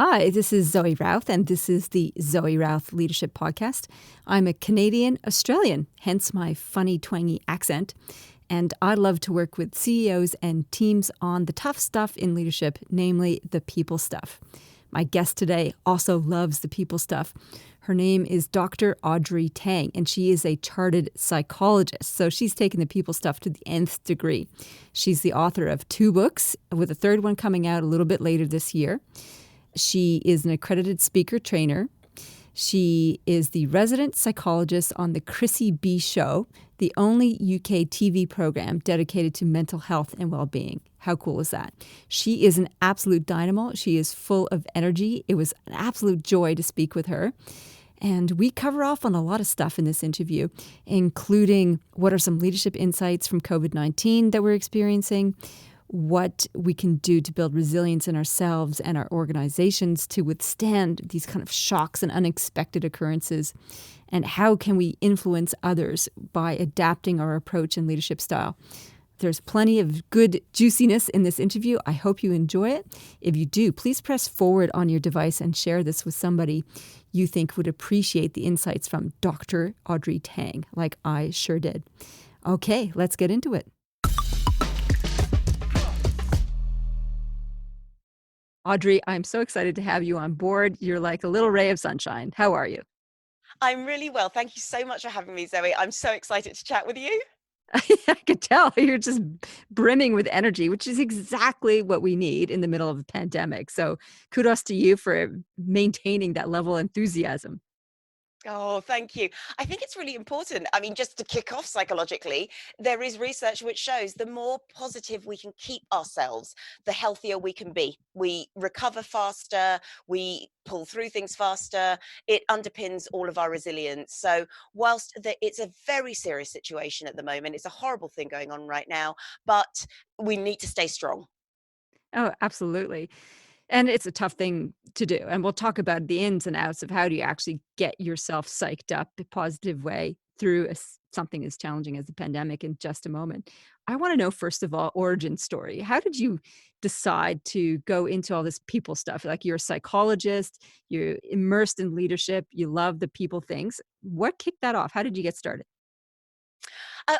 Hi, this is Zoe Routh, and this is the Zoe Routh Leadership Podcast. I'm a Canadian Australian, hence my funny, twangy accent. And I love to work with CEOs and teams on the tough stuff in leadership, namely the people stuff. My guest today also loves the people stuff. Her name is Dr. Audrey Tang, and she is a chartered psychologist. So she's taken the people stuff to the nth degree. She's the author of 2 books, with a third one coming out a little bit later this year. She is an accredited speaker trainer. She is the resident psychologist on the Chrissy B Show, the only UK TV program dedicated to mental health and well-being. How cool is that? She is an absolute dynamo. She is full of energy. It was an absolute joy to speak with her. And we cover off on a lot of stuff in this interview, including what are some leadership insights from COVID-19 that we're experiencing, what we can do to build resilience in ourselves and our organizations to withstand these kind of shocks and unexpected occurrences, and how can we influence others by adapting our approach and leadership style. There's plenty of good juiciness in this interview. I hope you enjoy it. If you do, please press forward on your device and share this with somebody you think would appreciate the insights from Dr. Audrey Tang, like I sure did. Okay, let's get into it. Audrey, I'm so excited to have you on board. You're like a little ray of sunshine. How are you? I'm really well. Thank you so much for having me, Zoe. I'm so excited to chat with you. I could tell you're just brimming with energy, which is exactly what we need in the middle of a pandemic. So kudos to you for maintaining that level of enthusiasm. Oh, thank you. I think it's really important. I mean, just to kick off psychologically, there is research which shows the more positive we can keep ourselves, the healthier we can be. We recover faster, we pull through things faster. It underpins all of our resilience. So whilst it's a very serious situation at the moment, it's a horrible thing going on right now, but we need to stay strong. Oh, absolutely. And it's a tough thing to do. And we'll talk about the ins and outs of how do you actually get yourself psyched up a positive way through something as challenging as the pandemic in just a moment. I want to know, first of all, origin story. How did you decide to go into all this people stuff? Like, you're a psychologist, you're immersed in leadership, you love the people things. What kicked that off? How did you get started?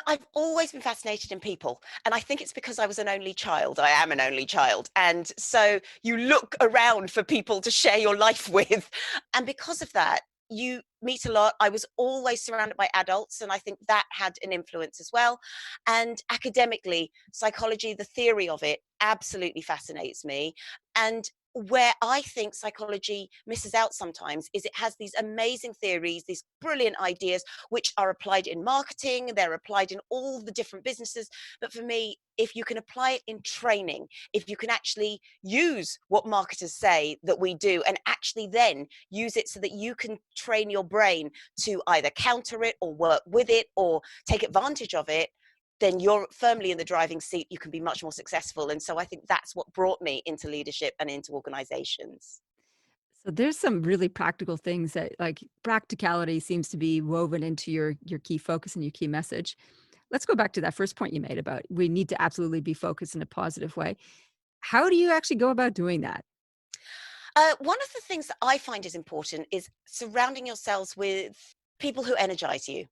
I've always been fascinated in people, and I think it's because I was an only child. I am an only child, and so you look around for people to share your life with, and because of that, you meet a lot. I was always surrounded by adults, and I think that had an influence as well. And academically, psychology, the theory of it, absolutely fascinates me. And where I think psychology misses out sometimes is it has these amazing theories, these brilliant ideas, which are applied in marketing, they're applied in all the different businesses. But for me, if you can apply it in training, if you can actually use what marketers say that we do and actually then use it so that you can train your brain to either counter it or work with it or take advantage of it, then you're firmly in the driving seat. You can be much more successful. And so I think that's what brought me into leadership and into organizations. So there's some really practical things that, like, practicality seems to be woven into your key focus and your key message. Let's go back to that first point you made about we need to absolutely be focused in a positive way. How do you actually go about doing that? One of the things that I find is important is surrounding yourselves with people who energize you.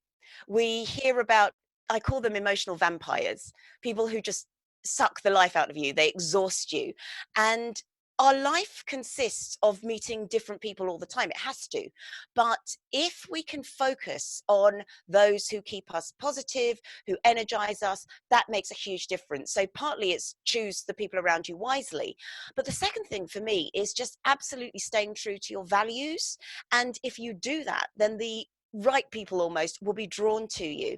We hear about, I call them emotional vampires, people who just suck the life out of you, they exhaust you. And our life consists of meeting different people all the time. It has to. But if we can focus on those who keep us positive, who energize us, that makes a huge difference. So partly it's choose the people around you wisely. But the second thing for me is just absolutely staying true to your values. And if you do that, then the right people almost will be drawn to you.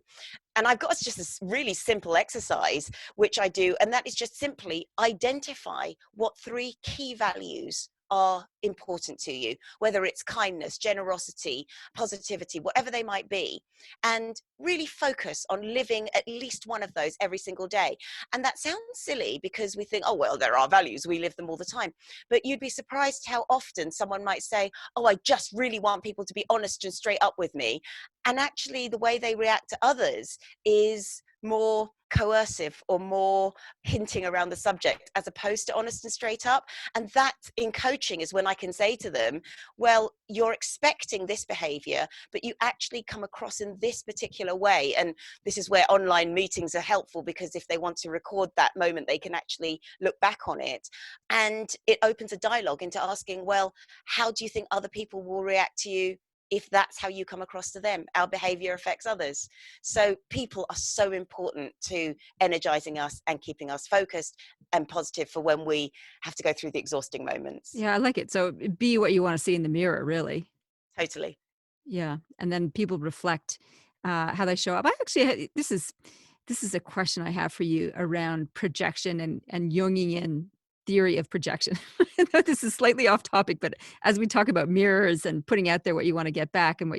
And I've got just this really simple exercise, which I do, and that is just simply identify what 3 key values are important to you, whether it's kindness, generosity, positivity, whatever they might be, and really focus on living at least one of those every single day. And that sounds silly because we think, oh, well, they're our values, we live them all the time. But you'd be surprised how often someone might say, oh, I just really want people to be honest and straight up with me. And actually the way they react to others is more coercive or more hinting around the subject as opposed to honest and straight up. And that in coaching is when I can say to them, well, you're expecting this behavior, but you actually come across in this particular way. And this is where online meetings are helpful, because if they want to record that moment, they can actually look back on it. And it opens a dialogue into asking, well, how do you think other people will react to you if that's how you come across to them? Our behavior affects others. So people are so important to energizing us and keeping us focused and positive for when we have to go through the exhausting moments. Yeah, I like it. So be what you want to see in the mirror, really. Totally. Yeah, and then people reflect how they show up. I actually this is a question I have for you around projection and Jungian theory of projection. I know this is slightly off topic, but as we talk about mirrors and putting out there what you want to get back and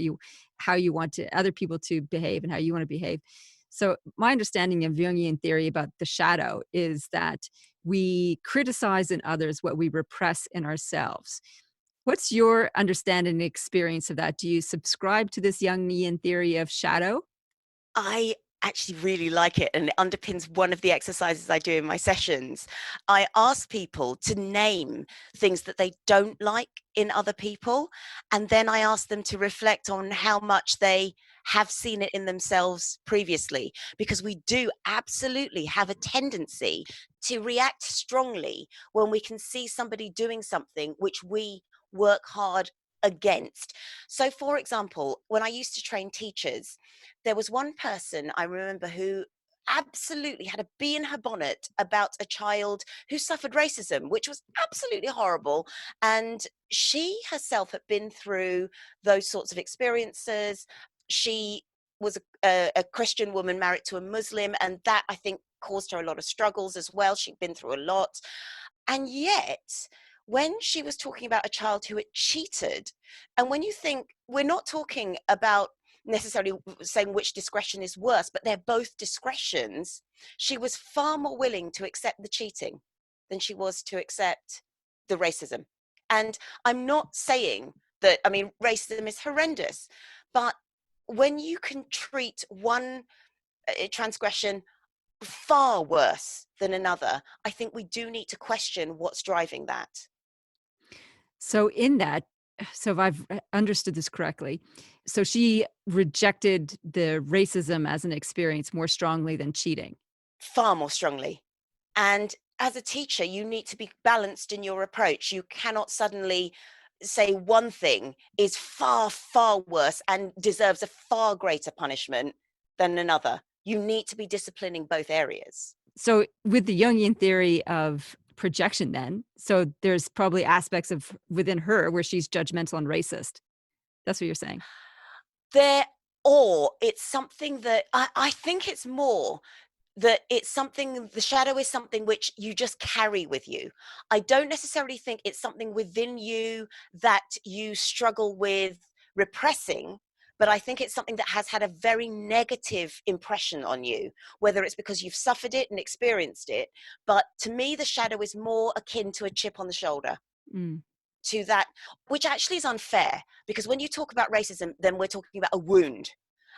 how you want to other people to behave and how you want to behave. So my understanding of Jungian theory about the shadow is that we criticize in others what we repress in ourselves. What's your understanding and experience of that? Do you subscribe to this Jungian theory of shadow? I actually really like it, and it underpins one of the exercises I do in my sessions. I ask people to name things that they don't like in other people, and then I ask them to reflect on how much they have seen it in themselves previously, because we do absolutely have a tendency to react strongly when we can see somebody doing something which we work hard against. So for example, when I used to train teachers, there was one person I remember who absolutely had a bee in her bonnet about a child who suffered racism, which was absolutely horrible. And she herself had been through those sorts of experiences. She was a Christian woman married to a Muslim, and that, I think, caused her a lot of struggles as well. She'd been through a lot. And yet, when she was talking about a child who had cheated, and when you think, we're not talking about necessarily saying which discretion is worse, but they're both discretions, she was far more willing to accept the cheating than she was to accept the racism. And I'm not saying that, I mean, racism is horrendous, but when you can treat one transgression far worse than another, I think we do need to question what's driving that. So in that, so if I've understood this correctly, so she rejected the racism as an experience more strongly than cheating. Far more strongly. And as a teacher, you need to be balanced in your approach. You cannot suddenly say one thing is far, far worse and deserves a far greater punishment than another. You need to be disciplining both areas. So with the Jungian theory of projection then, so there's probably aspects of within her where she's judgmental and racist. That's what you're saying. There, or it's something that I think it's more that it's something, the shadow is something which you just carry with you. I don't necessarily think it's something within you that you struggle with repressing, but I think it's something that has had a very negative impression on you, whether it's because you've suffered it and experienced it. But to me, the shadow is more akin to a chip on the shoulder. Mm. To that, which actually is unfair, because when you talk about racism, then we're talking about a wound.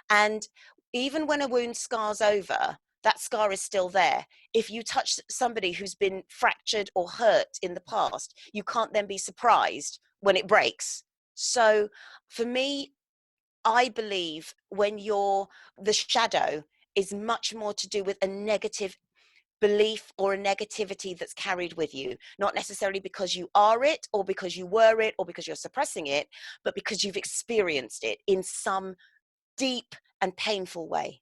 And even when a wound scars over, that scar is still there. If you touch somebody who's been fractured or hurt in the past, you can't then be surprised when it breaks. So for me, I believe the shadow is much more to do with a negative belief or a negativity that's carried with you, not necessarily because you are it or because you were it or because you're suppressing it, but because you've experienced it in some deep and painful way.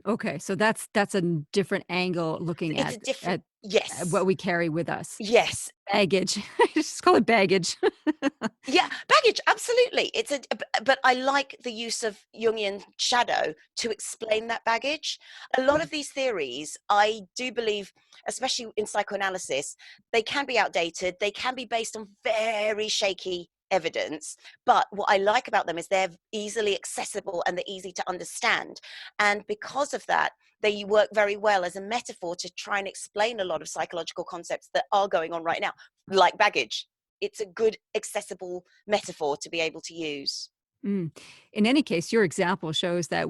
Okay, so that's a different angle looking It's a different, at yes, what we carry with us. yes. Baggage. I just call it baggage. Yeah, baggage, absolutely. But I like the use of Jungian shadow to explain that baggage. A lot of these theories, I do believe, especially in psychoanalysis, they can be outdated. They can be based on very shaky evidence. But what I like about them is they're easily accessible and they're easy to understand. And because of that, they work very well as a metaphor to try and explain a lot of psychological concepts that are going on right now, like baggage. It's a good accessible metaphor to be able to use. Mm. In any case, your example shows that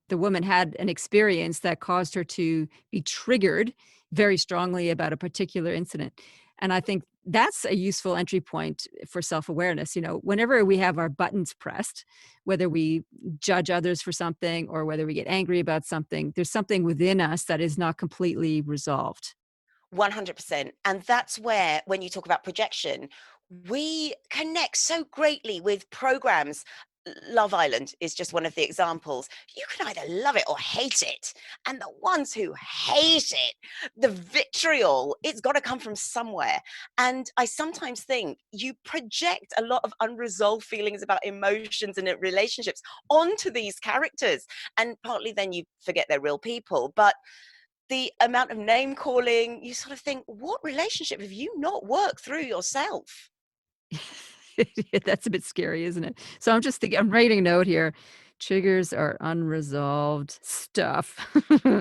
the woman had an experience that caused her to be triggered very strongly about a particular incident. And I think that's a useful entry point for self-awareness. Whenever we have our buttons pressed, whether we judge others for something or whether we get angry about something, there's something within us that is not completely resolved. 100%. And that's where, when you talk about projection, we connect so greatly with programs. Love Island is just one of the examples. You can either love it or hate it. And the ones who hate it, the vitriol, it's got to come from somewhere. And I sometimes think you project a lot of unresolved feelings about emotions and relationships onto these characters. And partly then you forget they're real people. But the amount of name calling, you sort of think, what relationship have you not worked through yourself? That's a bit scary, isn't it? So I'm just thinking, I'm writing a note here. Triggers are unresolved stuff. Yeah,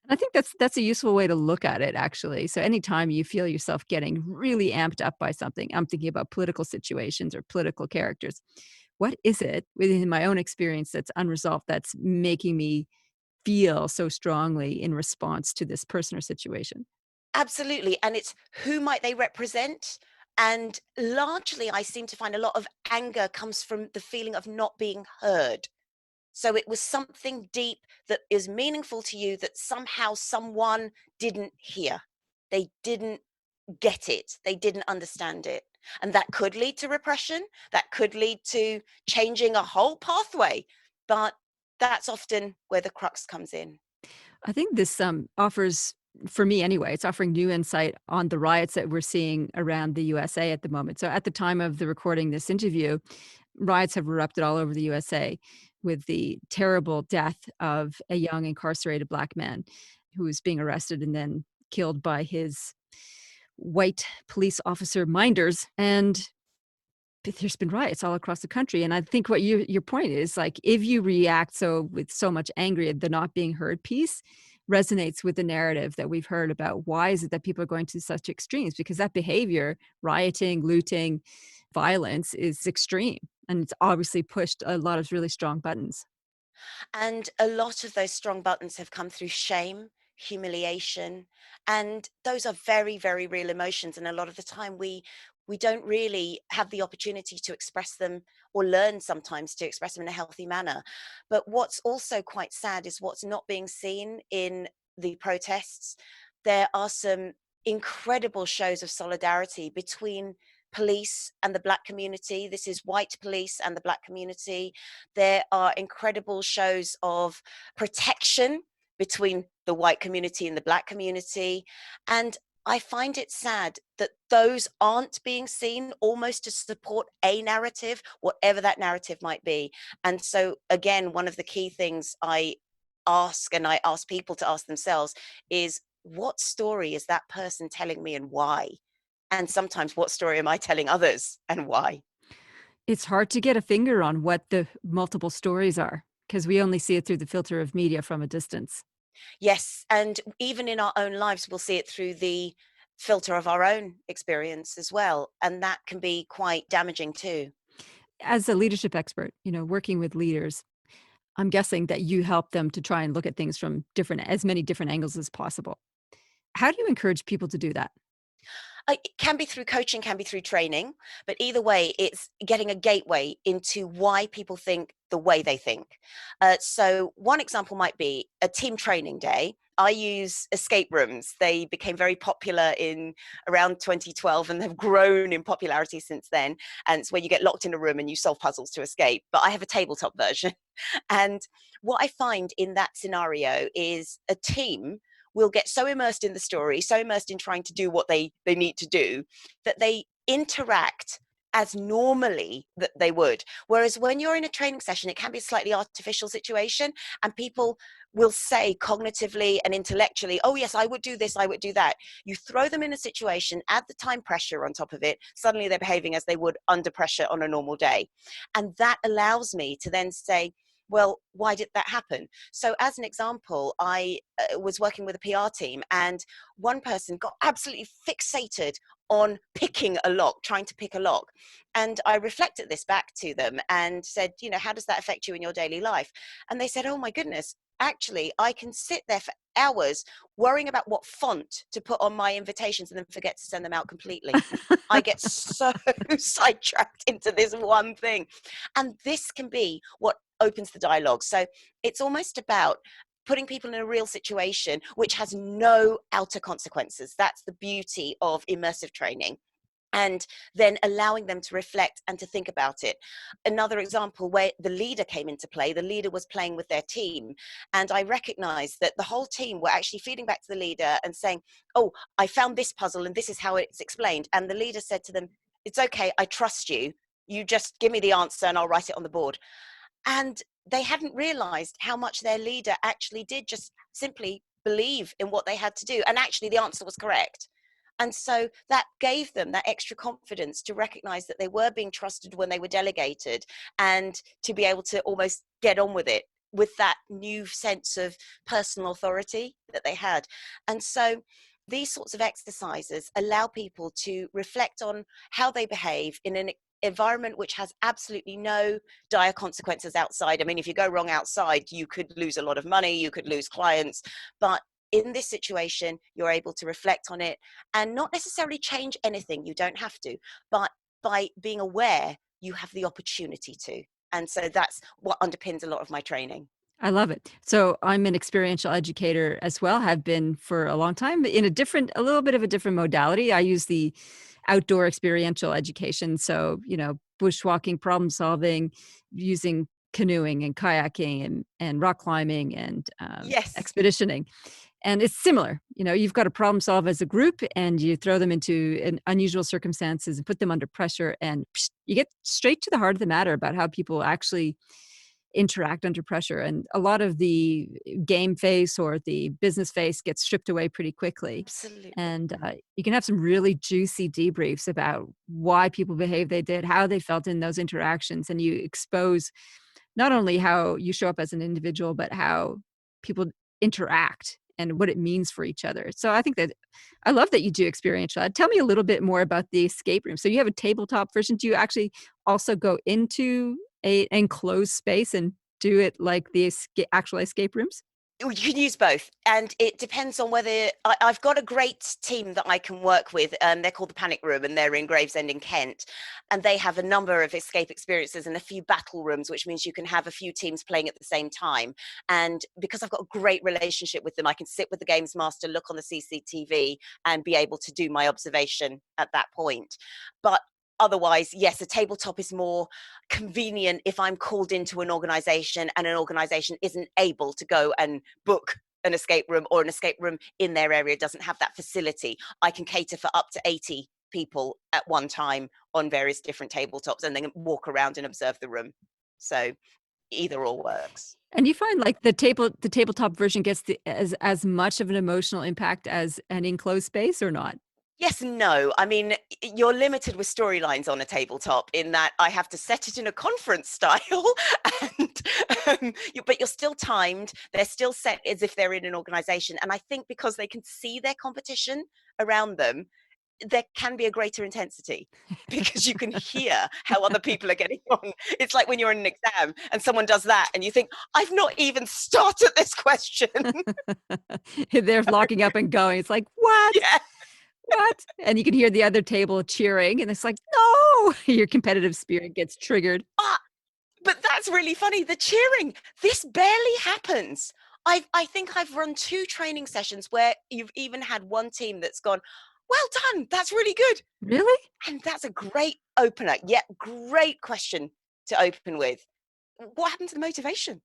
I think that's a useful way to look at it, actually. So anytime you feel yourself getting really amped up by something, I'm thinking about political situations or political characters. What is it within my own experience that's unresolved that's making me feel so strongly in response to this person or situation? absolutely. And it's who might they represent? And largely, I seem to find a lot of anger comes from the feeling of not being heard. So it was something deep that is meaningful to you that somehow someone didn't hear. They didn't get it. They didn't understand it. And that could lead to repression. That could lead to changing a whole pathway. But that's often where the crux comes in. I think this offers, for me anyway, it's offering new insight on the riots that we're seeing around the USA at the moment. So, at the time of the recording this interview, riots have erupted all over the USA with the terrible death of a young incarcerated black man who was being arrested and then killed by his white police officer minders. And but there's been riots all across the country, and I think what your point is, like, if you react with so much anger, the not being heard piece resonates with the narrative that we've heard about why is it that people are going to such extremes, because that behavior, rioting, looting, violence is extreme, and it's obviously pushed a lot of really strong buttons. And a lot of those strong buttons have come through shame, humiliation, and those are very, very real emotions. And a lot of the time we don't really have the opportunity to express them or learn sometimes to express them in a healthy manner. But what's also quite sad is what's not being seen in the protests. There are some incredible shows of solidarity between police and the black community. This is white police and the black community. There are incredible shows of protection between the white community and the black community. And I find it sad that those aren't being seen almost to support a narrative, whatever that narrative might be. And so, again, one of the key things I ask people to ask themselves is, what story is that person telling me and why? And sometimes, what story am I telling others and why? It's hard to get a finger on what the multiple stories are because we only see it through the filter of media from a distance. Yes, and even in our own lives, we'll see it through the filter of our own experience as well, and that can be quite damaging too. As a leadership expert, working with leaders, I'm guessing that you help them to try and look at things from as many different angles as possible. How do you encourage people to do that? It can be through coaching, can be through training, but either way, it's getting a gateway into why people think the way they think. So, one example might be a team training day. I use escape rooms. They became very popular in around 2012 and have grown in popularity since then. And it's where you get locked in a room and you solve puzzles to escape. But I have a tabletop version. And what I find in that scenario is a team will get so immersed in the story, so immersed in trying to do what they need to do, that they interact as normally that they would. Whereas when you're in a training session, it can be a slightly artificial situation, and people will say cognitively and intellectually, oh yes, I would do this, I would do that. You throw them in a situation, add the time pressure on top of it, suddenly they're behaving as they would under pressure on a normal day. And that allows me to then say, Well, why did that happen? So as an example, I was working with a PR team, and one person got absolutely fixated on picking a lock, trying to pick a lock. And I reflected this back to them and said, how does that affect you in your daily life? And they said, oh my goodness, actually, I can sit there for hours worrying about what font to put on my invitations and then forget to send them out completely. I get so sidetracked into this one thing. And this can be what opens the dialogue. So it's almost about putting people in a real situation which has no outer consequences. That's the beauty of immersive training. And then allowing them to reflect and to think about it. Another example where the leader came into play, the leader was playing with their team. And I recognized that the whole team were actually feeding back to the leader and saying, oh, I found this puzzle and this is how it's explained. And the leader said to them, it's okay, I trust you. You just give me the answer and I'll write it on the board. And they hadn't realized how much their leader actually did just simply believe in what they had to do. And actually the answer was correct. And so that gave them that extra confidence to recognize that they were being trusted when they were delegated, and to be able to almost get on with it with that new sense of personal authority that they had. And so these sorts of exercises allow people to reflect on how they behave in an environment which has absolutely no dire consequences outside. I mean, if you go wrong outside, you could lose a lot of money, you could lose clients, but in this situation, you're able to reflect on it and not necessarily change anything. You don't have to, but by being aware, you have the opportunity to. And so that's what underpins a lot of my training. I love it. So I'm an experiential educator as well, have been for a long time in a little bit of a different modality. I use the outdoor experiential education. So, bushwalking, problem solving, using canoeing and kayaking and rock climbing and Yes. expeditioning. And it's similar. You've got to problem solve as a group and you throw them into unusual circumstances and put them under pressure. And you get straight to the heart of the matter about how people actually interact under pressure. And a lot of the game face or the business face gets stripped away pretty quickly. Absolutely. And you can have some really juicy debriefs about why people behave they did, how they felt in those interactions. And you expose not only how you show up as an individual, but how people interact and what it means for each other. So I love that you do experiential ed. Tell me a little bit more about the escape room. So you have a tabletop version. Do you actually also go into an enclosed space and do it like the actual escape rooms? You can use both, and it depends on whether I've got a great team that I can work with. They're called the Panic Room, and they're in Gravesend in Kent, and they have a number of escape experiences and a few battle rooms, which means you can have a few teams playing at the same time. And because I've got a great relationship with them, I can sit with the games master, look on the CCTV, and be able to do my observation at that point. But otherwise, yes, a tabletop is more convenient if I'm called into an organization and an organization isn't able to go and book an escape room, or an escape room in their area doesn't have that facility. I can cater for up to 80 people at one time on various different tabletops and then walk around and observe the room. So either or works. And you find like the tabletop version gets as much of an emotional impact as an enclosed space or not? Yes and no. I mean, you're limited with storylines on a tabletop in that I have to set it in a conference style, and but you're still timed. They're still set as if they're in an organization. And I think because they can see their competition around them, there can be a greater intensity because you can hear how other people are getting on. It's like when you're in an exam and someone does that and you think, I've not even started this question. They're locking up and going. It's like, what? Yeah. What? And you can hear the other table cheering, and it's like, no, your competitive spirit gets triggered. But that's really funny. The cheering, this barely happens. I think I've run 2 training sessions where you've even had one team that's gone, well done, that's really good. Really? And that's a great opener. Yeah, great question to open with. What happened to the motivation?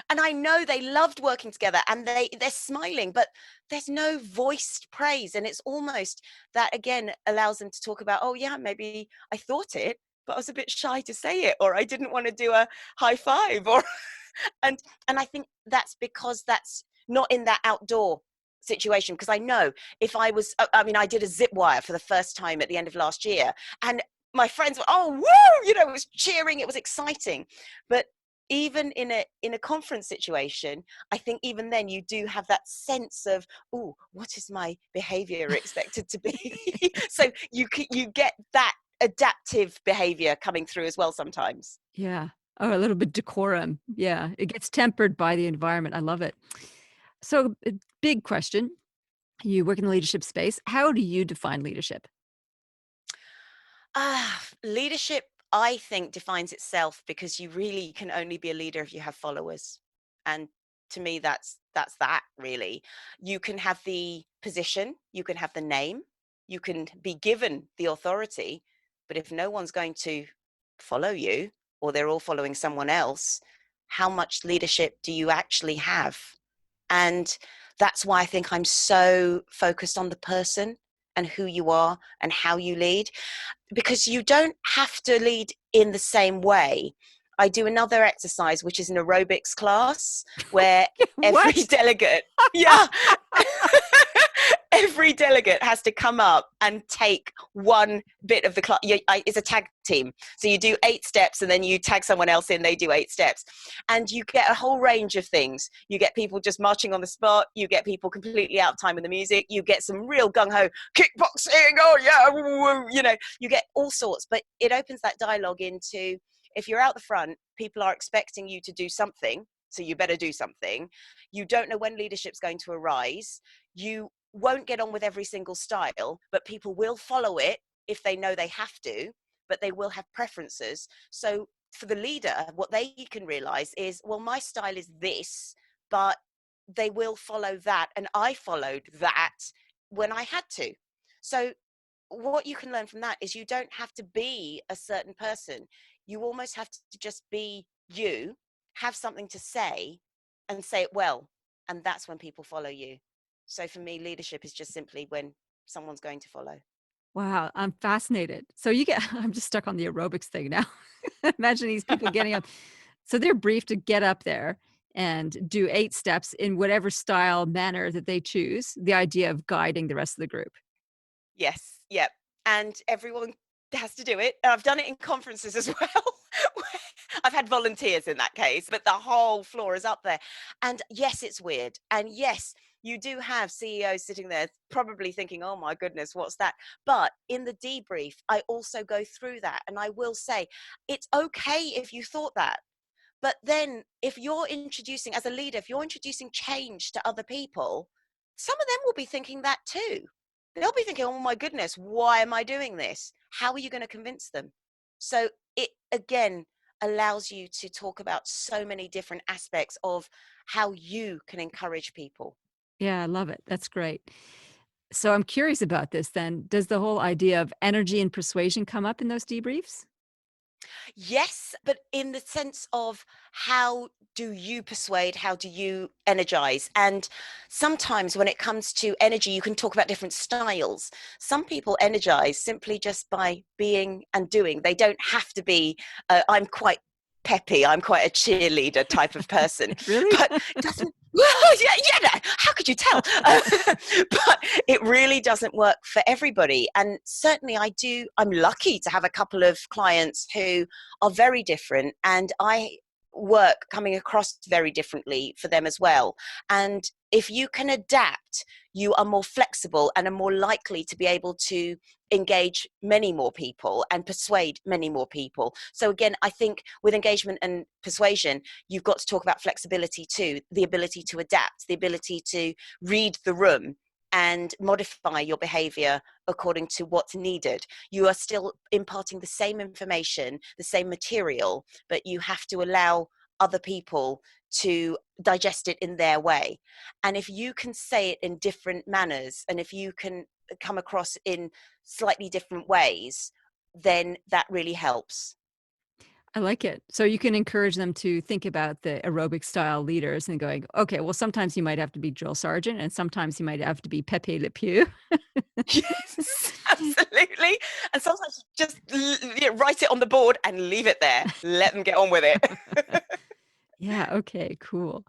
And I know they loved working together and they're smiling, but there's no voiced praise. And it's almost that, again, allows them to talk about, oh yeah, maybe I thought it, but I was a bit shy to say it, or I didn't want to do a high five, or and I think that's because that's not in that outdoor situation. Because I know if I was, I mean, I did a zip wire for the first time at the end of last year, and my friends were, oh, woo, it was cheering, it was exciting. But even in a conference situation, I think even then you do have that sense of, oh, what is my behavior expected to be? So you get that adaptive behavior coming through as well sometimes. Yeah. Oh, a little bit decorum. Yeah. It gets tempered by the environment. I love it. So, a big question. You work in the leadership space. How do you define leadership? Leadership, I think, defines itself because you really can only be a leader if you have followers. And to me, that's that really. You can have the position, you can have the name, you can be given the authority, but if no one's going to follow you or they're all following someone else, how much leadership do you actually have? And that's why I think I'm so focused on the person and who you are and how you lead, because you don't have to lead in the same way. I do another exercise, which is an aerobics class, where every What? delegate, yeah, every delegate has to come up and take one bit of the class. It's a tag team. So you do 8 steps and then you tag someone else in, they do 8 steps. And you get a whole range of things. You get people just marching on the spot. You get people completely out of time with the music. You get some real gung-ho kickboxing. Oh, yeah. You know, you get all sorts. But it opens that dialogue into, if you're out the front, people are expecting you to do something. So you better do something. You don't know when leadership's going to arise. You won't get on with every single style, but people will follow it if they know they have to, but they will have preferences. So for the leader, what they can realize is, well, my style is this, but they will follow that. And I followed that when I had to. So what you can learn from that is you don't have to be a certain person. You almost have to just be you, have something to say, and say it well. And that's when people follow you. So for me, leadership is just simply when someone's going to follow. Wow, I'm fascinated. So you get I'm just stuck on the aerobics thing now. Imagine these people getting up. So they're briefed to get up there and do 8 steps in whatever style, manner that they choose, the idea of guiding the rest of the group. Yes, yep. And everyone has to do it. And I've done it in conferences as well. where I've had volunteers in that case, but the whole floor is up there. And yes, it's weird. And yes, you do have CEOs sitting there probably thinking, oh my goodness, what's that? But in the debrief, I also go through that. And I will say, it's okay if you thought that. But then if you're introducing, as a leader, if you're introducing change to other people, some of them will be thinking that too. They'll be thinking, oh my goodness, why am I doing this? How are you going to convince them? So it again allows you to talk about so many different aspects of how you can encourage people. Yeah, I love it. That's great. So I'm curious about this then. Does the whole idea of energy and persuasion come up in those debriefs? Yes, but in the sense of, how do you persuade? How do you energize? And sometimes when it comes to energy, you can talk about different styles. Some people energize simply just by being and doing. They don't have to be, I'm quite peppy, I'm quite a cheerleader type of person, Really? but it doesn't, well, yeah, no, how could you tell? But it really doesn't work for everybody. And certainly I'm lucky to have a couple of clients who are very different, and I work coming across very differently for them as well. And if you can adapt, you are more flexible and are more likely to be able to engage many more people and persuade many more people. So again, I think with engagement and persuasion, you've got to talk about flexibility too, the ability to adapt, the ability to read the room and modify your behavior according to what's needed. You are still imparting the same information, the same material, but you have to allow other people to digest it in their way. And if you can say it in different manners, and if you can come across in slightly different ways, then that really helps. I like it. So you can encourage them to think about the aerobic style leaders and going, okay, well, sometimes you might have to be drill sergeant and sometimes you might have to be Pepe Le Pew. Yes, absolutely. And sometimes you just write it on the board and leave it there. Let them get on with it. Yeah. Okay. Cool.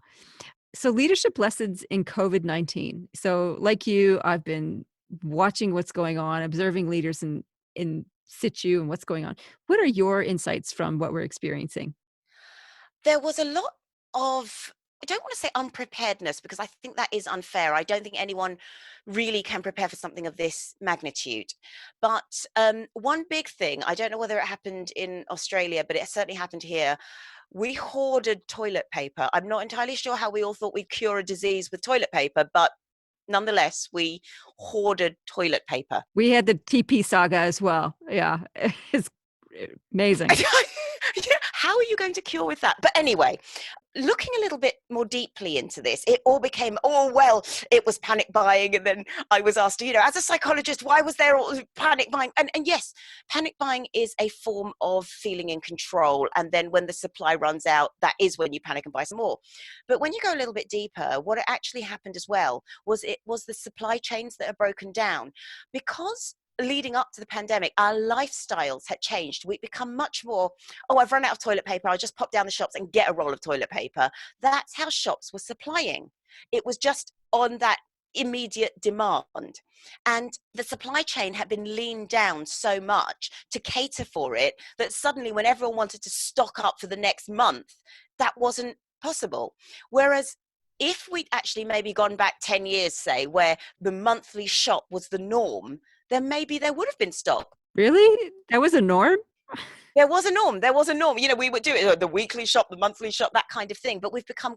So leadership lessons in COVID-19. So like you, I've been watching what's going on, observing leaders in situ and what's going on. What are your insights from what we're experiencing? There was a lot of, I don't want to say unpreparedness, because I think that is unfair. I don't think anyone really can prepare for something of this magnitude. But one big thing, I don't know whether it happened in Australia, but it certainly happened here. We hoarded toilet paper. I'm not entirely sure how we all thought we'd cure a disease with toilet paper, but nonetheless, we hoarded toilet paper. We had the TP saga as well. Yeah, it's amazing. Yeah, how are you going to cure with that? But anyway, looking a little bit more deeply into this, it all became, oh, well, it was panic buying. And then I was asked, as a psychologist, why was there all panic buying? And yes, panic buying is a form of feeling in control. And then when the supply runs out, that is when you panic and buy some more. But when you go a little bit deeper, what actually happened as well was it was the supply chains that are broken down. Because leading up to the pandemic, our lifestyles had changed. We'd become much more, oh, I've run out of toilet paper, I'll just pop down the shops and get a roll of toilet paper. That's how shops were supplying. It was just on that immediate demand. And the supply chain had been leaned down so much to cater for it that suddenly when everyone wanted to stock up for the next month, that wasn't possible. Whereas if we'd actually maybe gone back 10 years, say, where the monthly shop was the norm, then maybe there would have been stock. Really? That was a norm? There was a norm. There was a norm. We would do it, the weekly shop, the monthly shop, that kind of thing. But we've become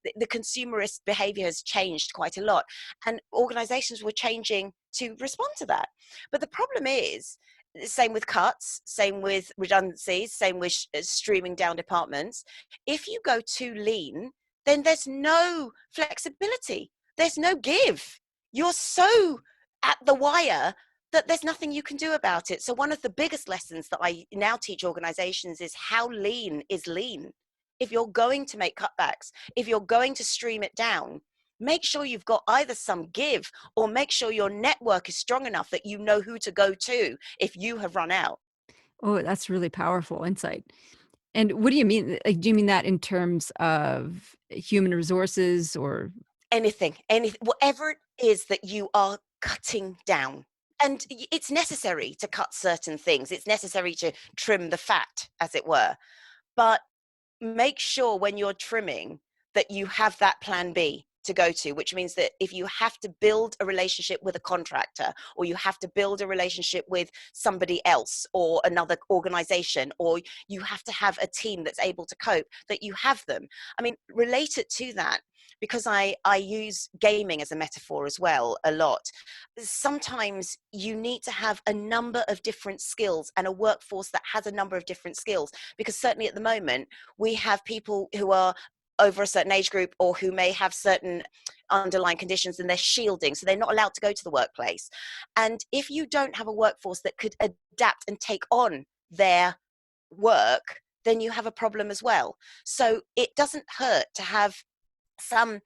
the consumerist behavior has changed quite a lot. And organizations were changing to respond to that. But the problem is, same with cuts, same with redundancies, same with streaming down departments. If you go too lean, then there's no flexibility. There's no give. You're so at the wire that there's nothing you can do about it. So one of the biggest lessons that I now teach organizations is how lean is lean. If you're going to make cutbacks, if you're going to stream it down, make sure you've got either some give or make sure your network is strong enough that you know who to go to if you have run out. Oh, that's really powerful insight. And what do you mean? Like, do you mean that in terms of human resources or Anything, whatever it is that you are cutting down. And it's necessary to cut certain things. It's necessary to trim the fat, as it were. But make sure when you're trimming that you have that plan B to go to, which means that if you have to build a relationship with a contractor, or you have to build a relationship with somebody else or another organization, or you have to have a team that's able to cope, that you have them. I mean, related to that, because I use gaming as a metaphor as well a lot. Sometimes you need to have a number of different skills and a workforce that has a number of different skills, because certainly at the moment we have people who are over a certain age group or who may have certain underlying conditions and they're shielding, so they're not allowed to go to the workplace. And if you don't have a workforce that could adapt and take on their work, then you have a problem as well. So it doesn't hurt to have some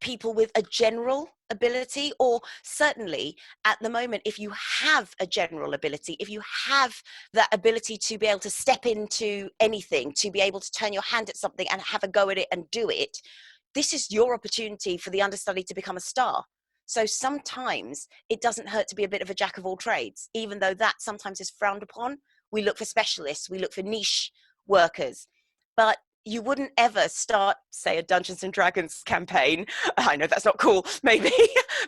people with a general ability, or certainly at the moment, if you have a general ability, if you have that ability to be able to step into anything, to be able to turn your hand at something and have a go at it and do it, this is your opportunity for the understudy to become a star. So sometimes it doesn't hurt to be a bit of a jack of all trades, even though that sometimes is frowned upon. We look for specialists, we look for niche workers, but you wouldn't ever start, say, a Dungeons and Dragons campaign. I know that's not cool, maybe,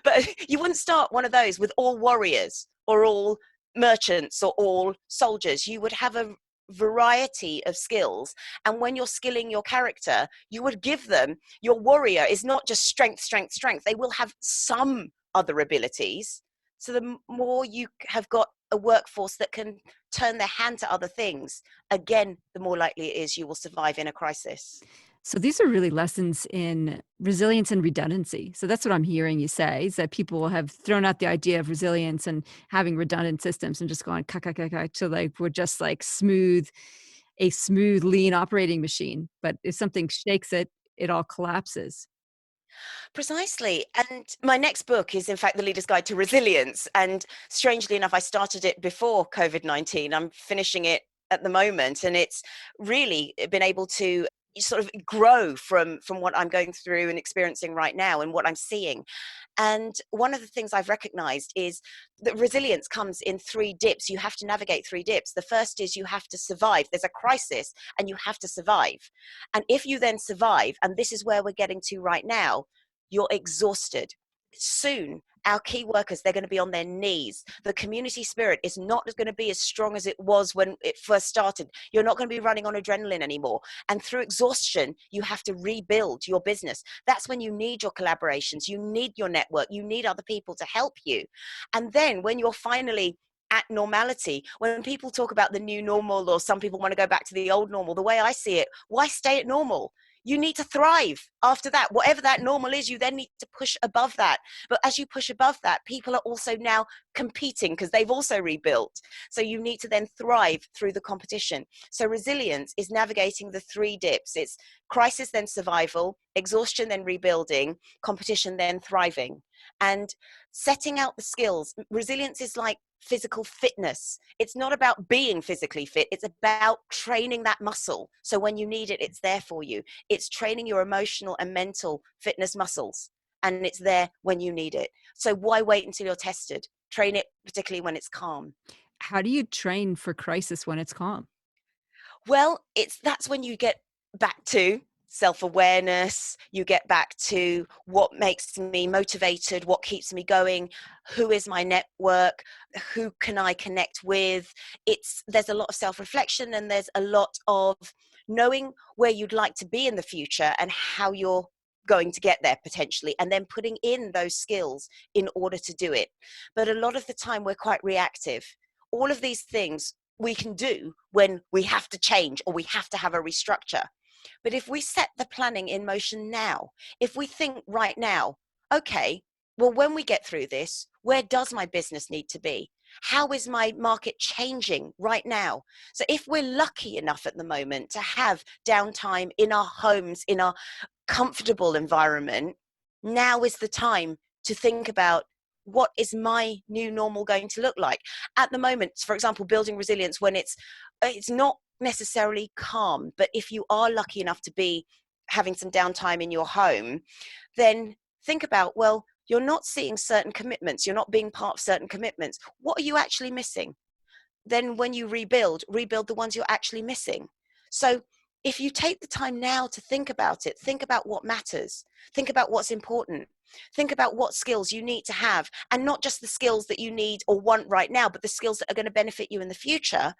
but you wouldn't start one of those with all warriors or all merchants or all soldiers. You would have a variety of skills. And when you're skilling your character, you would give them, your warrior is not just strength, strength, strength. They will have some other abilities. So the more you have got a workforce that can turn their hand to other things, again, the more likely it is you will survive in a crisis. so these are really lessons in resilience and redundancy. So that's what I'm hearing you say, is that people have thrown out the idea of resilience and having redundant systems and just going to like we're just like a smooth, lean operating machine. But if something shakes it, it all collapses. Precisely. And my next book is, in fact, The Leader's Guide to Resilience. And strangely enough, I started it before COVID-19. I'm finishing it at the moment. And it's really been able to you sort of grow from what I'm going through and experiencing right now and what I'm seeing. And one of the things I've recognized is that resilience comes in 3 dips. You have to navigate 3 dips. The first is you have to survive. There's a crisis and you have to survive. And if you then survive, and this is where we're getting to right now, you're exhausted. Soon, our key workers, they're going to be on their knees. The community spirit is not going to be as strong as it was when it first started. You're not going to be running on adrenaline anymore. And through exhaustion, you have to rebuild your business. That's when you need your collaborations, you need your network, you need other people to help you. And then when you're finally at normality, when people talk about the new normal, or some people want to go back to the old normal, the way I see it, why stay at normal? You need to thrive after that. Whatever that normal is, you then need to push above that. But as you push above that, people are also now competing because they've also rebuilt. So you need to then thrive through the competition. So resilience is navigating the 3 dips. It's crisis, then survival, exhaustion, then rebuilding, competition, then thriving. And setting out the skills. Resilience is like physical fitness. It's not about being physically fit. It's about training that muscle. So when you need it, it's there for you. It's training your emotional and mental fitness muscles, and it's there when you need it. So why wait until you're tested? Train it, particularly when it's calm. How do you train for crisis when it's calm? Well, that's when you get back to self-awareness, you get back to what makes me motivated, what keeps me going, who is my network, who can I connect with. There's a lot of self-reflection, and there's a lot of knowing where you'd like to be in the future and how you're going to get there potentially, and then putting in those skills in order to do it. But a lot of the time we're quite reactive. All of these things we can do when we have to change or we have to have a restructure. But if we set the planning in motion now, if we think right now, okay, well, when we get through this, where does my business need to be? How is my market changing right now? So if we're lucky enough at the moment to have downtime in our homes, in our comfortable environment, now is the time to think about, what is my new normal going to look like? At the moment, for example, building resilience when it's not necessarily calm, but if you are lucky enough to be having some downtime in your home, then think about, well, you're not seeing certain commitments, you're not being part of certain commitments. What are you actually missing? Then when you rebuild the ones you're actually missing. So if you take the time now to think about it, think about what matters, think about what's important, think about what skills you need to have, and not just the skills that you need or want right now, but the skills that are going to benefit you in the future.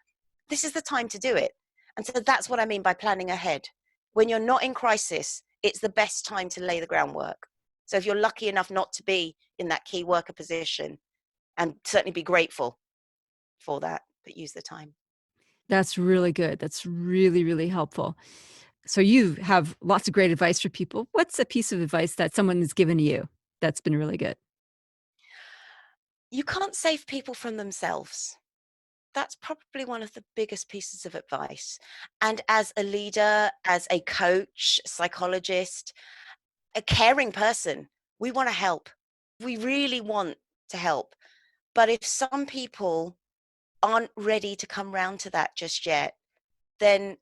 This is the time to do it. And so that's what I mean by planning ahead. When you're not in crisis, it's the best time to lay the groundwork. So if you're lucky enough not to be in that key worker position, and certainly be grateful for that, but use the time. That's really good. That's really, really helpful. So you have lots of great advice for people. What's a piece of advice that someone has given you that's been really good? You can't save people from themselves. That's probably one of the biggest pieces of advice. And as a leader, as a coach, psychologist, a caring person, we want to help. We really want to help. But if some people aren't ready to come round to that just yet, then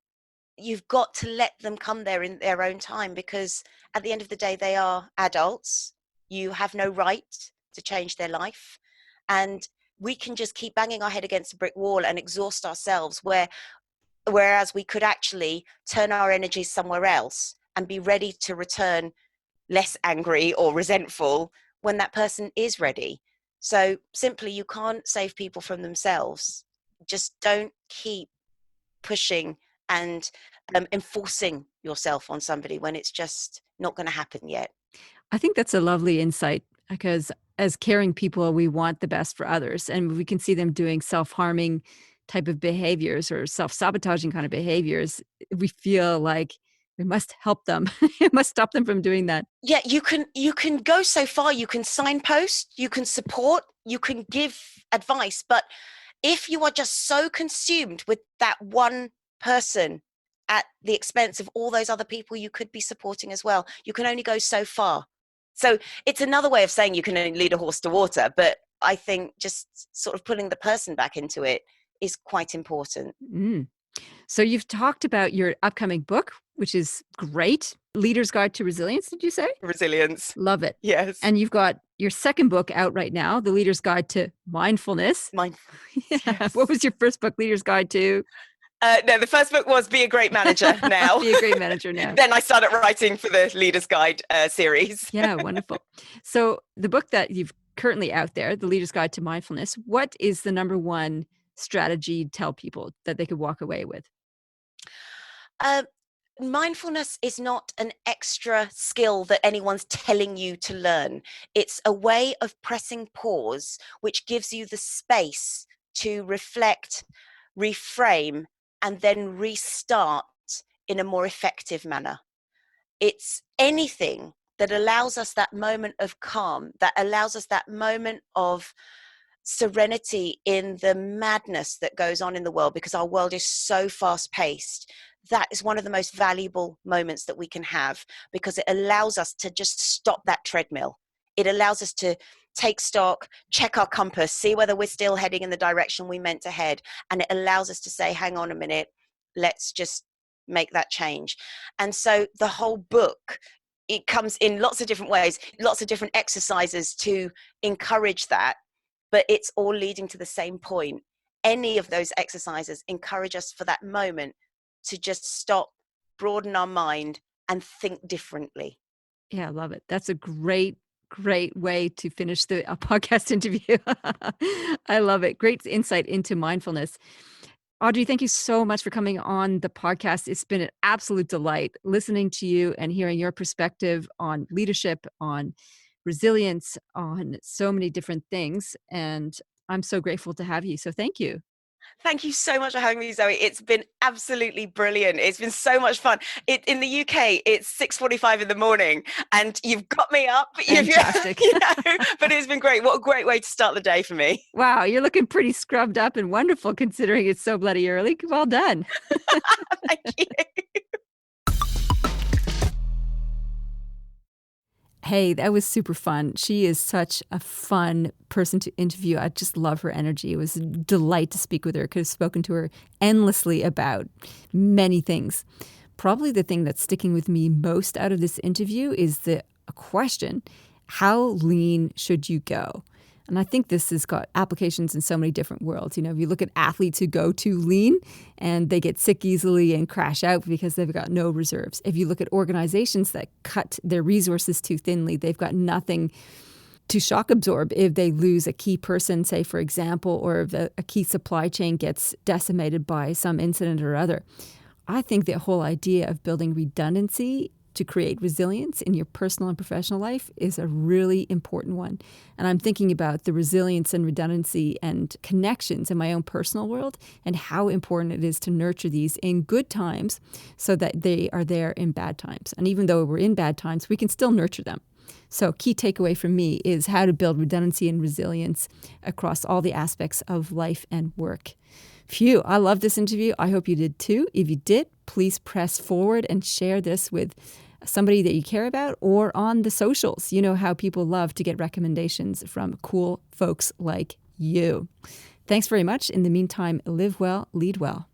you've got to let them come there in their own time, because at the end of the day, they are adults. You have no right to change their life. And we can just keep banging our head against a brick wall and exhaust ourselves, whereas we could actually turn our energies somewhere else and be ready to return less angry or resentful when that person is ready. So simply, you can't save people from themselves. Just don't keep pushing and enforcing yourself on somebody when it's just not going to happen yet. I think that's a lovely insight, because as caring people, we want the best for others, and we can see them doing self-harming type of behaviors or self-sabotaging kind of behaviors. We feel like we must help them. We must stop them from doing that. Yeah, you can go so far. You can signpost, you can support, you can give advice, but if you are just so consumed with that one person at the expense of all those other people you could be supporting as well, you can only go so far. So it's another way of saying you can only lead a horse to water, but I think just sort of putting the person back into it is quite important. Mm. So you've talked about your upcoming book, which is great. Leader's Guide to Resilience, did you say? Resilience. Love it. Yes. And you've got your second book out right now, The Leader's Guide to Mindfulness. Mindfulness. Yeah. Yes. What was your first book, Leader's Guide to? No, the first book was Be a Great Manager Now. Be a Great Manager Now. Then I started writing for the Leader's Guide series. Yeah, wonderful. So the book that you've currently out there, The Leader's Guide to Mindfulness, what is the number one strategy you'd tell people that they could walk away with? Mindfulness is not an extra skill that anyone's telling you to learn. It's a way of pressing pause, which gives you the space to reflect, reframe, and then restart in a more effective manner. It's anything that allows us that moment of calm, that allows us that moment of serenity in the madness that goes on in the world, because our world is so fast paced. That is one of the most valuable moments that we can have, because it allows us to just stop that treadmill. It allows us to take stock, check our compass, see whether we're still heading in the direction we meant to head. And it allows us to say, hang on a minute, let's just make that change. And so the whole book, it comes in lots of different ways, lots of different exercises to encourage that, but it's all leading to the same point. Any of those exercises encourage us for that moment to just stop, broaden our mind, and think differently. Yeah, I love it. That's a great way to finish the podcast interview. I love it. Great insight into mindfulness. Audrey, thank you so much for coming on the podcast. It's been an absolute delight listening to you and hearing your perspective on leadership, on resilience, on so many different things. And I'm so grateful to have you. So thank you. Thank you so much for having me, Zoe. It's been absolutely brilliant. It's been so much fun. In the UK, it's 6:45 in the morning, and you've got me up. Fantastic. But it's been great. What a great way to start the day for me. Wow, you're looking pretty scrubbed up and wonderful considering it's so bloody early. Well done. Thank you. Hey, that was super fun. She is such a fun person to interview. I just love her energy. It was a delight to speak with her. Could have spoken to her endlessly about many things. Probably the thing that's sticking with me most out of this interview is the question, how lean should you go? And I think this has got applications in so many different worlds. You know, if you look at athletes who go too lean and they get sick easily and crash out because they've got no reserves. If you look at organizations that cut their resources too thinly, they've got nothing to shock absorb if they lose a key person, say, for example, or if a key supply chain gets decimated by some incident or other. I think the whole idea of building redundancy to create resilience in your personal and professional life is a really important one. And I'm thinking about the resilience and redundancy and connections in my own personal world and how important it is to nurture these in good times so that they are there in bad times. And even though we're in bad times, we can still nurture them. So key takeaway from me is how to build redundancy and resilience across all the aspects of life and work. Phew, I love this interview. I hope you did too. If you did, please press forward and share this with somebody that you care about or on the socials. You know how people love to get recommendations from cool folks like you. Thanks very much. In the meantime, live well, lead well.